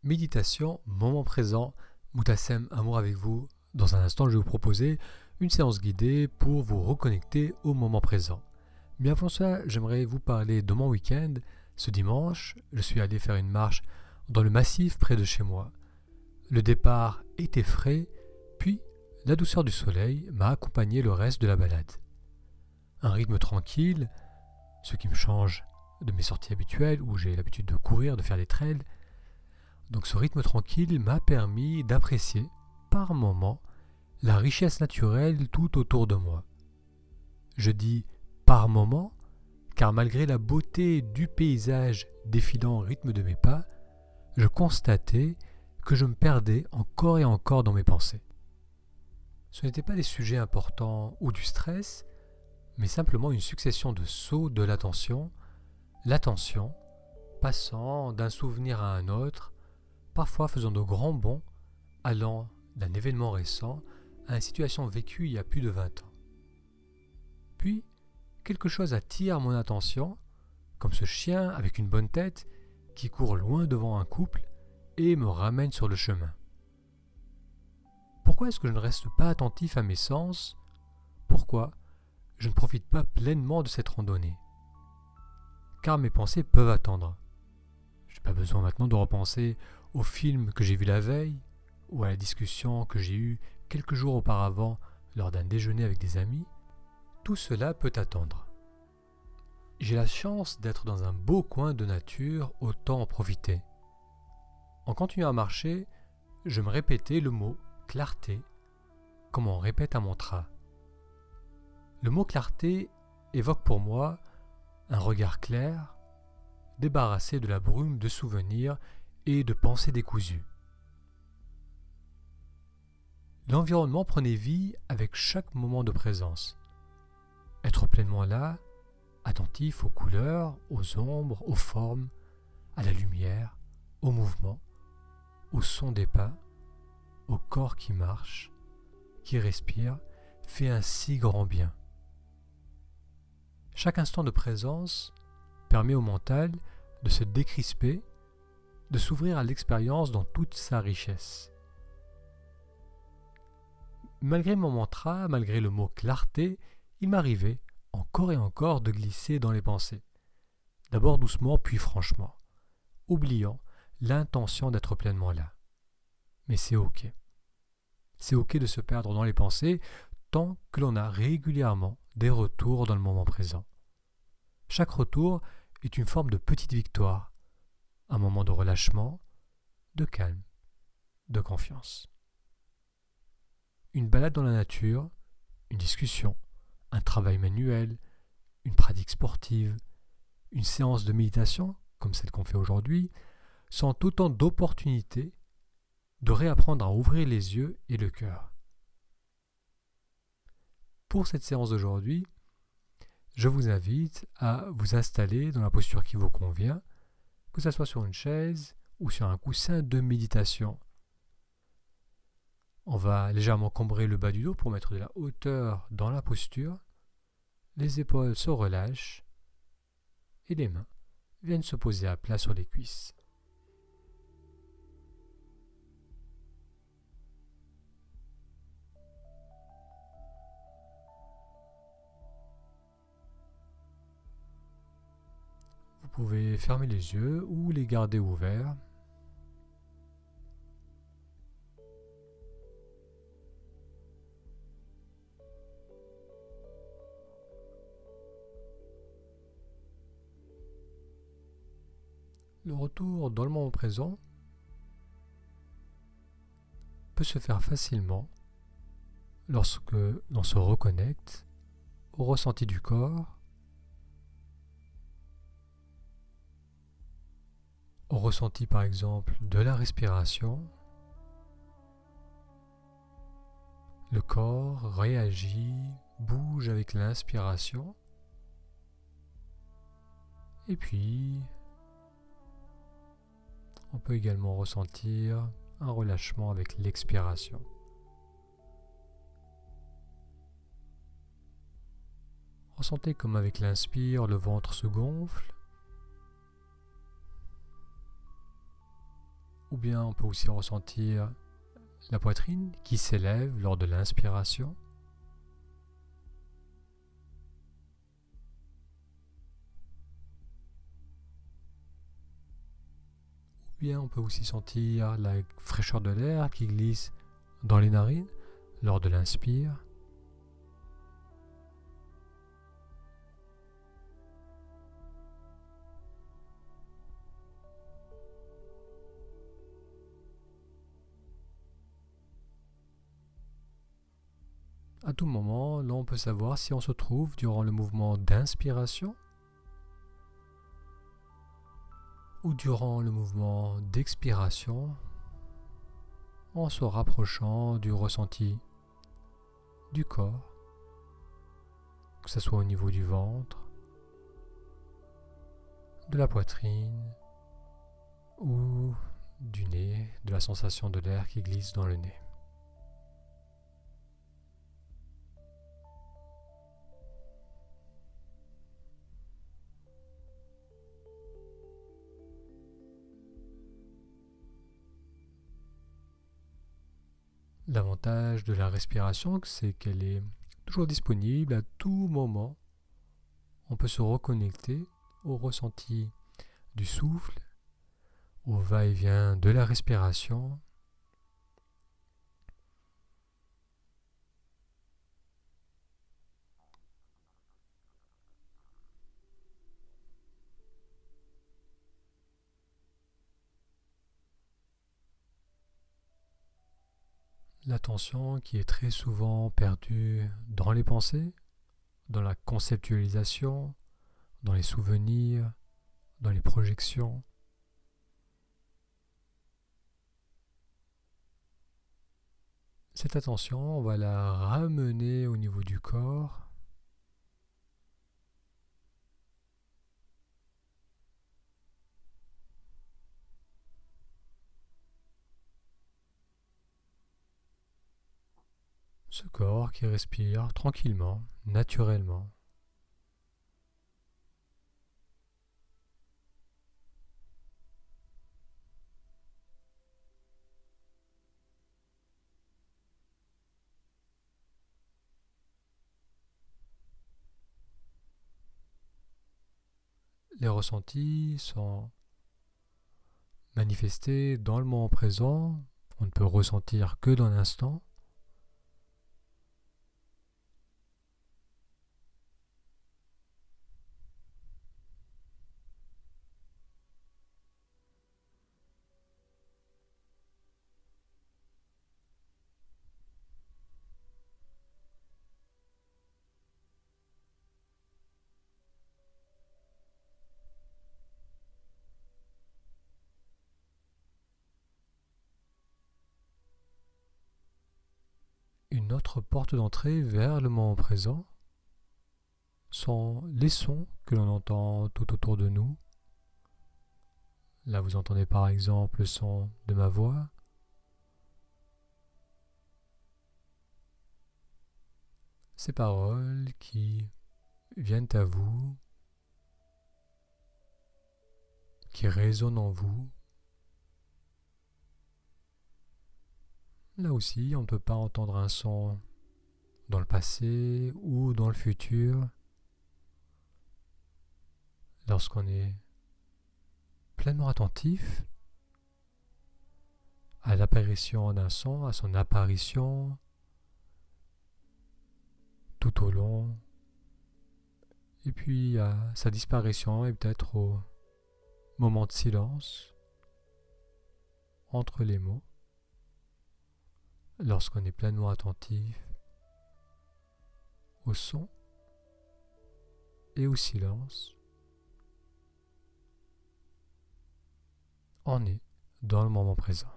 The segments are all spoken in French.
Méditation, moment présent, Moutassem, amour avec vous. Dans un instant, je vais vous proposer une séance guidée pour vous reconnecter au moment présent. Mais avant cela, j'aimerais vous parler de mon week-end. Ce dimanche, je suis allé faire une marche dans le massif près de chez moi. Le départ était frais, puis la douceur du soleil m'a accompagné le reste de la balade. Un rythme tranquille, ce qui me change de mes sorties habituelles où j'ai l'habitude de courir, de faire des trails. Donc ce rythme tranquille m'a permis d'apprécier, par moments, la richesse naturelle tout autour de moi. Je dis par moments, car malgré la beauté du paysage défilant au rythme de mes pas, je constatais que je me perdais encore et encore dans mes pensées. Ce n'étaient pas des sujets importants ou du stress, mais simplement une succession de sauts de l'attention passant d'un souvenir à un autre, parfois faisant de grands bonds, allant d'un événement récent à une situation vécue il y a plus de 20 ans. Puis, quelque chose attire mon attention, comme ce chien avec une bonne tête qui court loin devant un couple et me ramène sur le chemin. Pourquoi est-ce que je ne reste pas attentif à mes sens? Pourquoi je ne profite pas pleinement de cette randonnée? Car mes pensées peuvent attendre. Je n'ai pas besoin maintenant de repenser au film que j'ai vu la veille ou à la discussion que j'ai eue quelques jours auparavant lors d'un déjeuner avec des amis. Tout cela peut attendre. J'ai la chance d'être dans un beau coin de nature, autant en profiter. En continuant à marcher, je me répétais le mot « clarté » comme on répète un mantra. Le mot « clarté » évoque pour moi un regard clair, débarrassé de la brume de souvenirs et de pensées décousues. L'environnement prenait vie avec chaque moment de présence. Être pleinement là, attentif aux couleurs, aux ombres, aux formes, à la lumière, au mouvement, au son des pas, au corps qui marche, qui respire, fait un si grand bien. Chaque instant de présence permet au mental de se décrisper, de s'ouvrir à l'expérience dans toute sa richesse. Malgré mon mantra, malgré le mot clarté, il m'arrivait encore et encore de glisser dans les pensées. D'abord doucement, puis franchement, oubliant l'intention d'être pleinement là. Mais c'est ok. C'est ok de se perdre dans les pensées tant que l'on a régulièrement des retours dans le moment présent. Chaque retour est une forme de petite victoire, un moment de relâchement, de calme, de confiance. Une balade dans la nature, une discussion, un travail manuel, une pratique sportive, une séance de méditation, comme celle qu'on fait aujourd'hui, sont autant d'opportunités de réapprendre à ouvrir les yeux et le cœur. Pour cette séance d'aujourd'hui, je vous invite à vous installer dans la posture qui vous convient, que ce soit sur une chaise ou sur un coussin de méditation. On va légèrement cambrer le bas du dos pour mettre de la hauteur dans la posture. Les épaules se relâchent et les mains viennent se poser à plat sur les cuisses. Vous pouvez fermer les yeux ou les garder ouverts. Le retour dans le moment présent peut se faire facilement lorsque l'on se reconnecte au ressenti du corps, au ressenti par exemple de la respiration. Le corps réagit, bouge avec l'inspiration et puis on peut également ressentir un relâchement avec l'expiration. Ressentez comme avec l'inspire, le ventre se gonfle Ou bien on peut aussi ressentir la poitrine qui s'élève lors de l'inspiration. Ou bien on peut aussi sentir la fraîcheur de l'air qui glisse dans les narines lors de l'inspire. À tout moment, là on peut savoir si on se trouve durant le mouvement d'inspiration ou durant le mouvement d'expiration en se rapprochant du ressenti du corps, que ce soit au niveau du ventre, de la poitrine ou du nez, de la sensation de l'air qui glisse dans le nez. L'avantage de la respiration, c'est qu'elle est toujours disponible à tout moment. On peut se reconnecter au ressenti du souffle, au va-et-vient de la respiration. L'attention qui est très souvent perdue dans les pensées, dans la conceptualisation, dans les souvenirs, dans les projections. Cette attention, on va la ramener au niveau du corps. Ce corps qui respire tranquillement, naturellement. Les ressentis sont manifestés dans le moment présent. On ne peut ressentir que dans l'instant. Une autre porte d'entrée vers le moment présent sont les sons que l'on entend tout autour de nous. Là, vous entendez par exemple le son de ma voix, ces paroles qui viennent à vous, qui résonnent en vous. Là aussi, on ne peut pas entendre un son dans le passé ou dans le futur. Lorsqu'on est pleinement attentif à l'apparition d'un son, à son apparition tout au long, et puis à sa disparition et peut-être au moment de silence entre les mots. Lorsqu'on est pleinement attentif au son et au silence, on est dans le moment présent.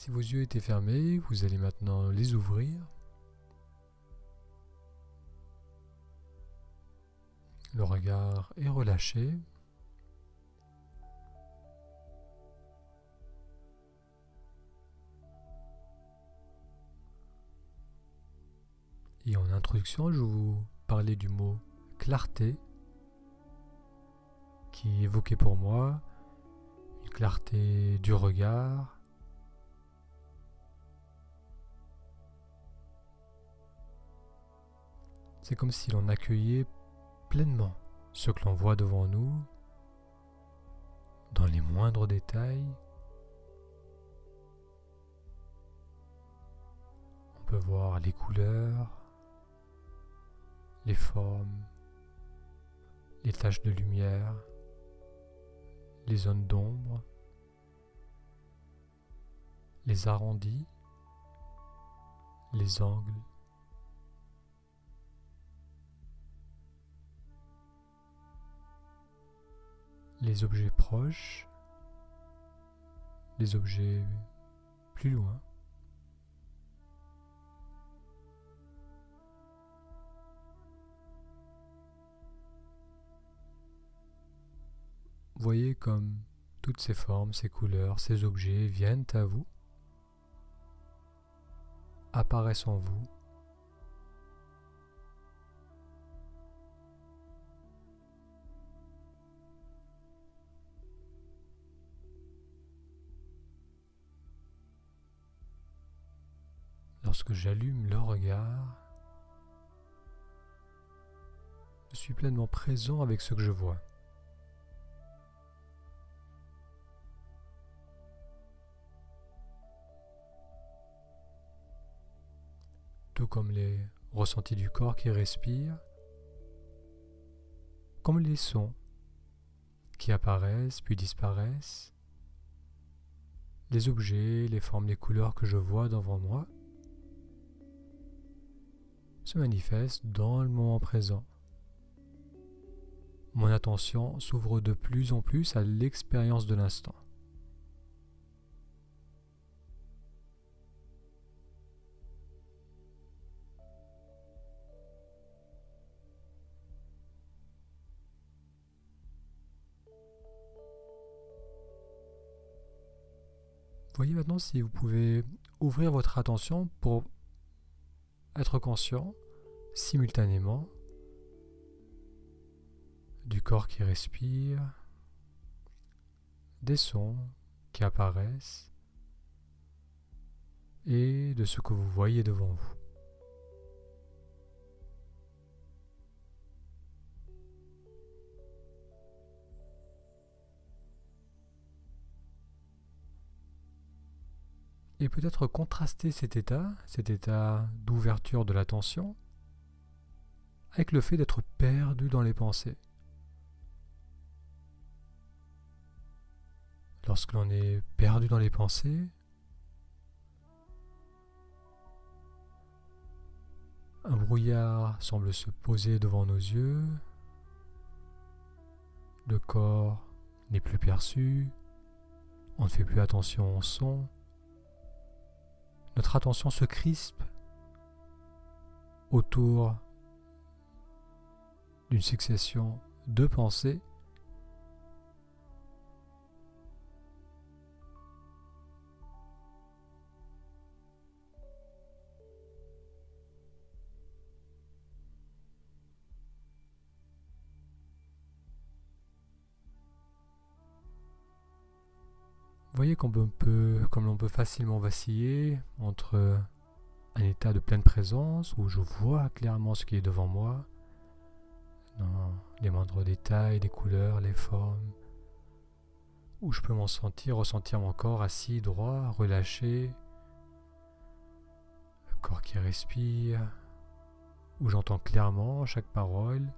Si vos yeux étaient fermés, vous allez maintenant les ouvrir. Le regard est relâché. Et en introduction, je vais vous parler du mot clarté qui est évoqué pour moi, une clarté du regard, c'est comme si l'on accueillait pleinement ce que l'on voit devant nous, dans les moindres détails. On peut voir les couleurs, les formes, les taches de lumière, les zones d'ombre, les arrondis, les angles. Les objets proches, les objets plus loin. Voyez comme toutes ces formes, ces couleurs, ces objets viennent à vous, apparaissent en vous. Lorsque j'allume le regard, je suis pleinement présent avec ce que je vois. Tout comme les ressentis du corps qui respire, comme les sons qui apparaissent puis disparaissent, les objets, les formes, les couleurs que je vois devant moi se manifestent dans le moment présent. Mon attention s'ouvre de plus en plus à l'expérience de l'instant. Voyez maintenant si vous pouvez ouvrir votre attention pour être conscient simultanément du corps qui respire, des sons qui apparaissent et de ce que vous voyez devant vous. Et peut-être contraster cet état d'ouverture de l'attention, avec le fait d'être perdu dans les pensées. Lorsque l'on est perdu dans les pensées, un brouillard semble se poser devant nos yeux, le corps n'est plus perçu, on ne fait plus attention au son, notre attention se crispe autour d'une succession de pensées Vous voyez comme l'on peut facilement vaciller entre un état de pleine présence où je vois clairement ce qui est devant moi, dans les moindres détails, les couleurs, les formes, où je peux ressentir mon corps assis, droit, relâché, le corps qui respire, où j'entends clairement chaque parole,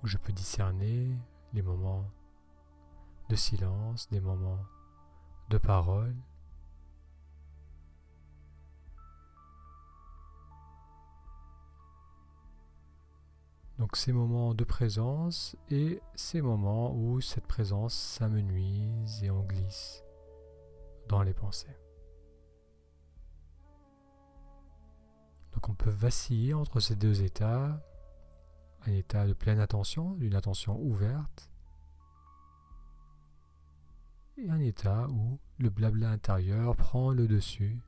où je peux discerner les moments de silence, des moments de parole. Donc ces moments de présence et ces moments où cette présence s'amenuise et on glisse dans les pensées. peuvent vaciller entre ces deux états, un état de pleine attention, d'une attention ouverte, et un état où le blabla intérieur prend le dessus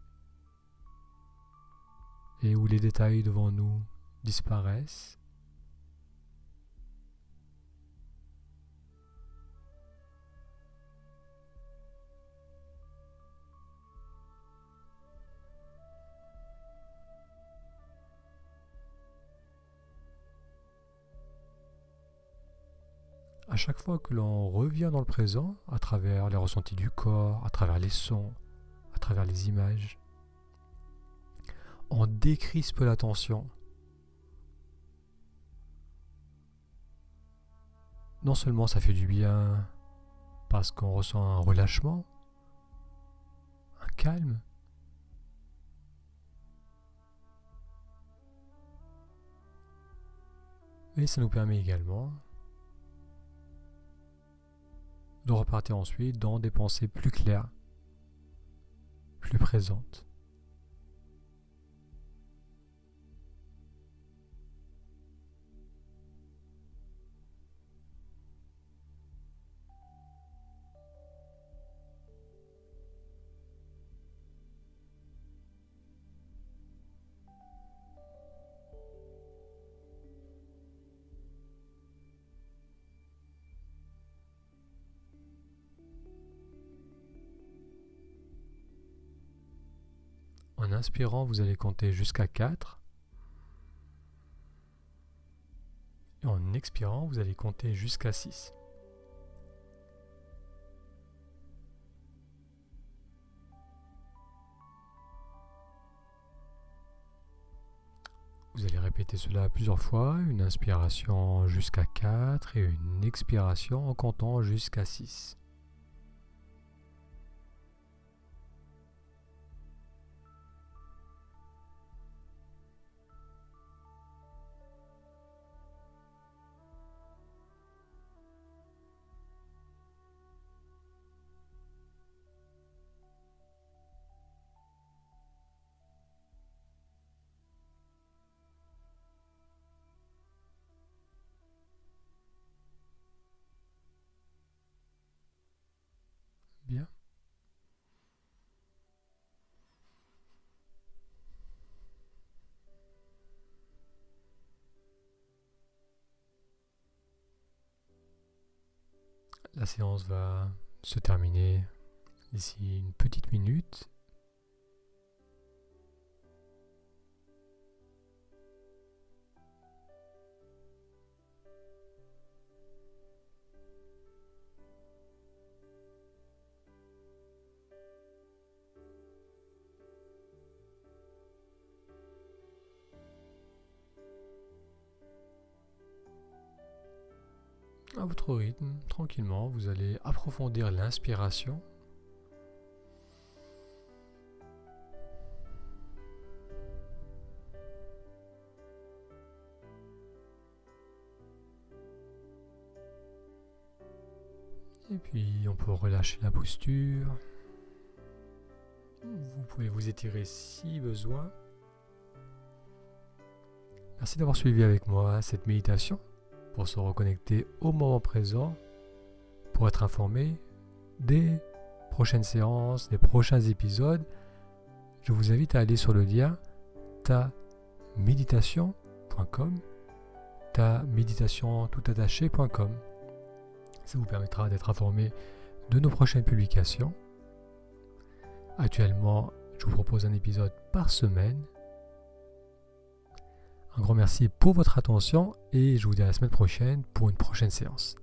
et où les détails devant nous disparaissent. À chaque fois que l'on revient dans le présent, à travers les ressentis du corps, à travers les sons, à travers les images, on décrispe l'attention. Non seulement ça fait du bien parce qu'on ressent un relâchement, un calme, mais ça nous permet également de repartir ensuite dans des pensées plus claires, plus présentes. En inspirant, vous allez compter jusqu'à 4. Et en expirant, vous allez compter jusqu'à 6. Vous allez répéter cela plusieurs fois, une inspiration jusqu'à 4 et une expiration en comptant jusqu'à 6. Bien. La séance va se terminer d'ici une petite minute. À votre rythme, tranquillement, vous allez approfondir l'inspiration. Et puis on peut relâcher la posture. Vous pouvez vous étirer si besoin. Merci d'avoir suivi avec moi cette méditation pour se reconnecter au moment présent, pour être informé des prochaines séances, des prochains épisodes. Je vous invite à aller sur le lien taméditation.com, taméditation.com. Ça vous permettra d'être informé de nos prochaines publications. Actuellement, je vous propose un épisode par semaine. Un grand merci pour votre attention et je vous dis à la semaine prochaine pour une prochaine séance.